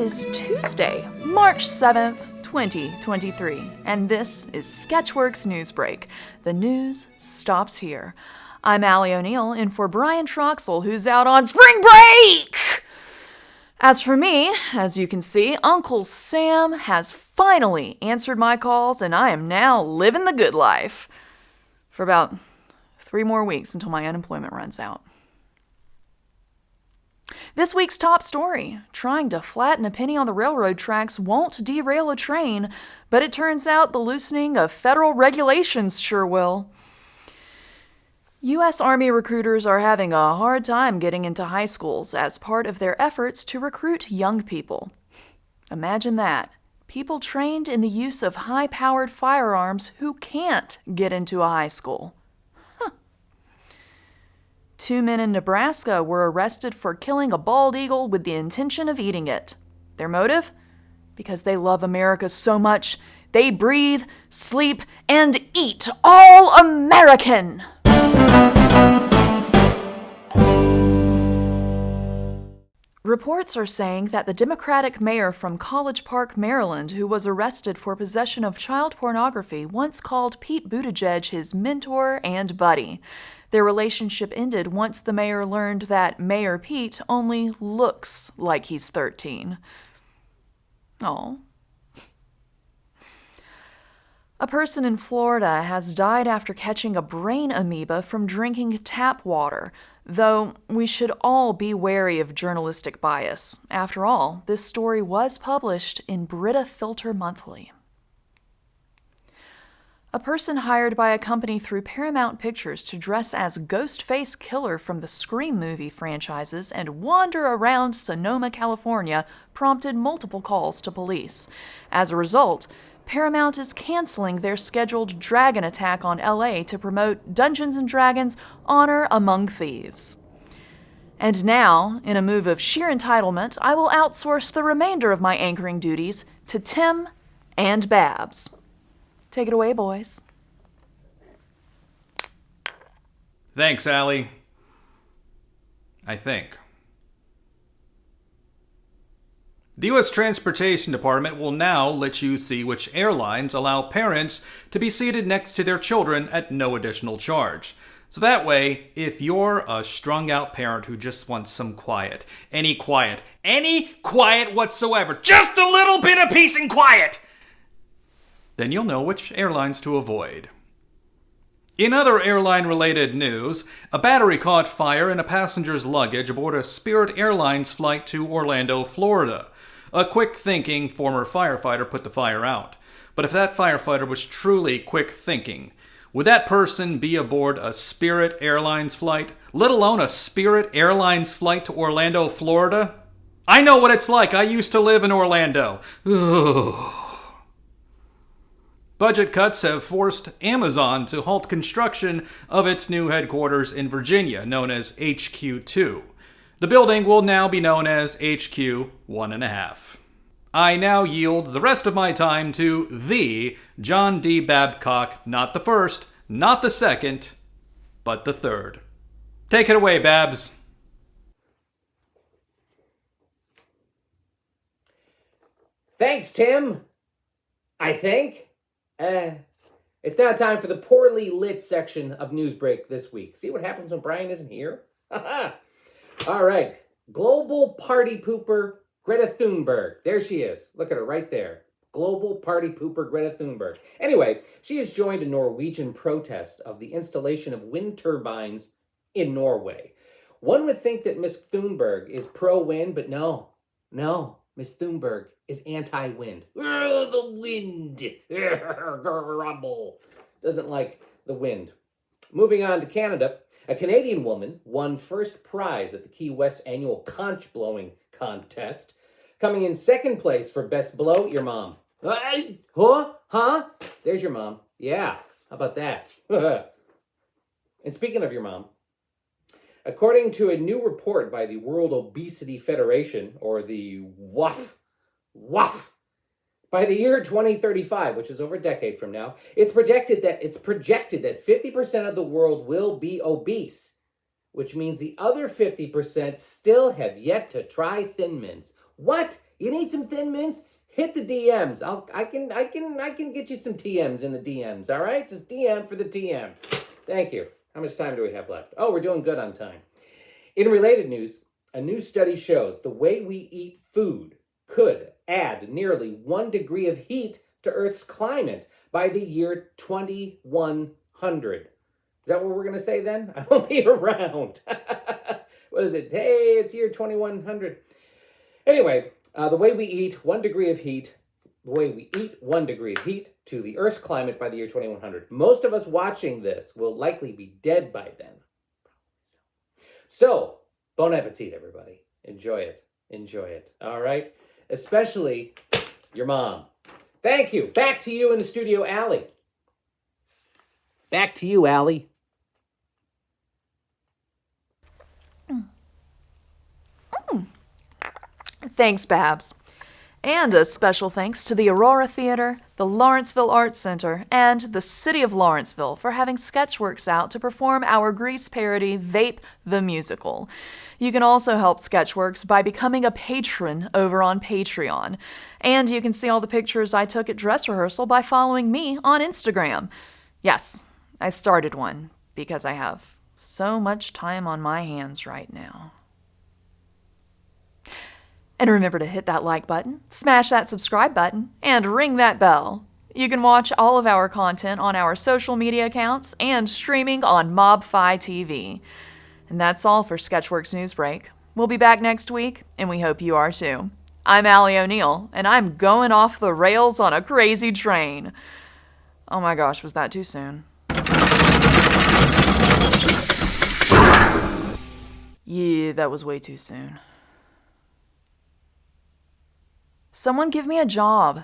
is Tuesday, March 7th, 2023, and this is Sketchworks NewsBrake. The news stops here. I'm Allie O'Neill, in for Brian Troxell, who's out on spring break! As for me, as you can see, Uncle Sam has finally answered my calls, and I am now living the good life. For about 3 more weeks until my unemployment runs out. This week's top story: trying to flatten a penny on the railroad tracks won't derail a train, but it turns out the loosening of federal regulations sure will. U.S. Army recruiters are having a hard time getting into high schools as part of their efforts to recruit young people. Imagine that. People trained in the use of high-powered firearms who can't get into a high school. 2 men in Nebraska were arrested for killing a bald eagle with the intention of eating it. Their motive? Because they love America so much, they breathe, sleep, and eat all American! Reports are saying that the Democratic mayor from College Park, Maryland, who was arrested for possession of child pornography, once called Pete Buttigieg his mentor and buddy. Their relationship ended once the mayor learned that Mayor Pete only looks like he's 13. Oh. A person in Florida has died after catching a brain amoeba from drinking tap water, though we should all be wary of journalistic bias. After all, this story was published in Brita Filter Monthly. A person hired by a company through Paramount Pictures to dress as Ghostface Killer from the Scream movie franchises and wander around Sonoma, California, prompted multiple calls to police. As a result, Paramount is canceling their scheduled Dragon Attack on LA to promote Dungeons & Dragons: Honor Among Thieves. And now, in a move of sheer entitlement, I will outsource the remainder of my anchoring duties to Tim and Babs. Take it away, boys. Thanks, Allie. I think. The U.S. Transportation Department will now let you see which airlines allow parents to be seated next to their children at no additional charge. So that way, if you're a strung-out parent who just wants some quiet whatsoever, just a little bit of peace and quiet, then you'll know which airlines to avoid. In other airline-related news, a battery caught fire in a passenger's luggage aboard a Spirit Airlines flight to Orlando, Florida. A quick-thinking former firefighter put the fire out. But if that firefighter was truly quick-thinking, would that person be aboard a Spirit Airlines flight, let alone a Spirit Airlines flight to Orlando, Florida? I know what it's like. I used to live in Orlando. Ugh. Budget cuts have forced Amazon to halt construction of its new headquarters in Virginia, known as HQ2. The building will now be known as HQ 1.5. I now yield the rest of my time to the John D. Babcock, not the first, not the second, but the third. Take it away, Babs. Thanks, Tim. I think. It's now time for the poorly lit section of NewsBrake this week. See what happens when Brian isn't here? All right. Global party pooper Greta Thunberg. There she is. Look at her right there. Global party pooper Greta Thunberg. Anyway, she has joined a Norwegian protest of the installation of wind turbines in Norway. One would think that Miss Thunberg is pro-wind, but no. Miss Thunberg is anti-wind. The wind. Grumble. Doesn't like the wind. Moving on to Canada, a Canadian woman won first prize at the Key West annual conch blowing contest, coming in second place for best blow your mom. Huh? There's your mom. Yeah, how about that? And speaking of your mom, according to a new report by the World Obesity Federation, or the WOF, by the year 2035, which is over a decade from now, it's projected that 50% of the world will be obese, which means the other 50% still have yet to try Thin Mints. What You need some Thin Mints? Hit the DMs. I can get you some TMs in the DMs, all right? Just DM for the TM. Thank you. How much time do we have left? Oh, we're doing good on time. In related news, a new study shows the way we eat food could add nearly 1 degree of heat to Earth's climate by the year 2100. Is that what we're going to say then? I won't be around. What is it? Hey, it's year 2100. Anyway, the way we eat 1 degree of heat to the Earth's climate by the year 2100. Most of us watching this will likely be dead by then. So, bon appetit, everybody. Enjoy it. Enjoy it. All right? Especially your mom. Thank you. Back to you in the studio, Allie. Back to you, Allie. Thanks, Babs. And a special thanks to the Aurora Theater, the Lawrenceville Arts Center, and the City of Lawrenceville for having Sketchworks out to perform our Grease parody, Vape the Musical. You can also help Sketchworks by becoming a patron over on Patreon. And you can see all the pictures I took at dress rehearsal by following me on Instagram. Yes, I started one because I have so much time on my hands right now. And remember to hit that like button, smash that subscribe button, and ring that bell. You can watch all of our content on our social media accounts and streaming on MobFi TV. And that's all for Sketchworks NewsBrake. We'll be back next week, and we hope you are too. I'm Allie O'Neill, and I'm going off the rails on a crazy train. Oh my gosh, was that too soon? Yeah, that was way too soon. Someone give me a job.